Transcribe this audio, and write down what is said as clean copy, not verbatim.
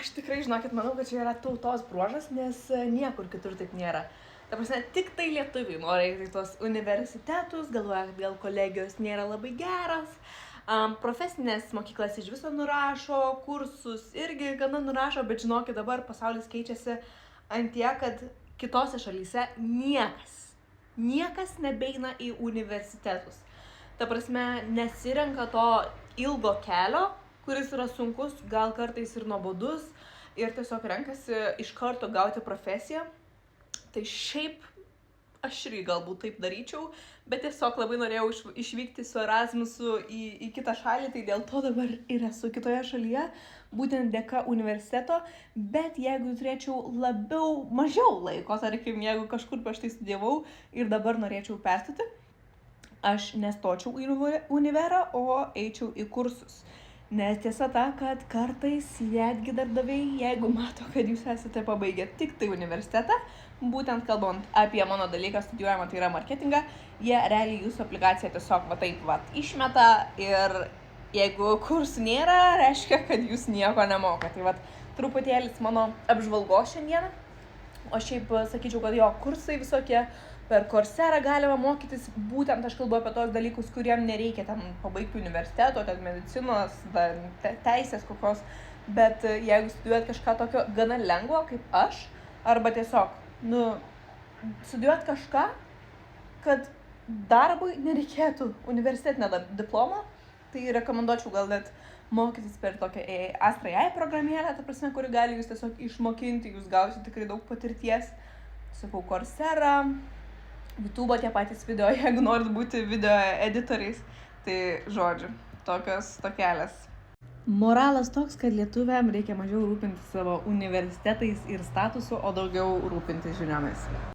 Aš tikrai, žinokit, manau, kad čia yra tautos bruožas, nes niekur kitur taip nėra. Ta prasme, tik tai lietuviai nori eiti į tuos universitetus, galvoja, kad gal kolegijos nėra labai geras. Profesinės mokyklas iš viso nurašo, kursus irgi gana nurašo, bet žinokit, dabar pasaulis keičiasi ant tiek, kad kitose šalyse niekas nebeina į universitetus. Ta prasme, nesirenka to ilgo kelio, kuris yra sunkus, gal kartais ir nuobodus, ir tiesiog renkasi iš karto gauti profesiją. Tai šiaip aš irgi galbūt taip daryčiau, bet tiesiog labai norėjau išvykti su Erasmusu į kitą šalį, tai dėl to dabar ir esu kitoje šalyje, būtent dėka universiteto, bet jeigu turėčiau mažiau laiko, tarkim, jeigu kažkur prieš tai studijavau ir dabar norėčiau perstoti, aš nestočiau į univerą, o eičiau į kursus. Nes tiesa ta, kad kartais netgi darbdaviai, jeigu mato, kad jūs esate pabaigę tik tai universitetą, būtent kalbant apie mano dalyką studijuojamą, tai yra marketingą, jie realiai jūsų aplikaciją tiesiog išmeta ir jeigu kursų nėra, reiškia, kad jūs nieko nemoka. Tai truputėlis mano apžvalgos šiandieną, o šiaip sakyčiau, kad jo kursai visokie, per Coursera galima mokytis, būtent aš kalbu apie tos dalykus, kuriem nereikia ten pabaigti universiteto, ten medicinos, teisės kokios, bet jeigu studijuojat kažką tokio gana lengvo kaip aš, arba tiesiog, studijuojat kažką, kad darbui nereikėtų universitetinio diplomo, tai rekomenduočiau gal net mokytis per tokią Astra AI programėlę, ta prasme, kuri gali jūs tiesiog išmokinti, jūs gausite tikrai daug patirties, sakau, Coursera, YouTube tie patys video, jeigu norit būti video editoriais, tai žodžiu, tokelės. Moralas toks, kad lietuviam reikia mažiau rūpintis savo universitetais ir statusu, o daugiau rūpintis žiniomis.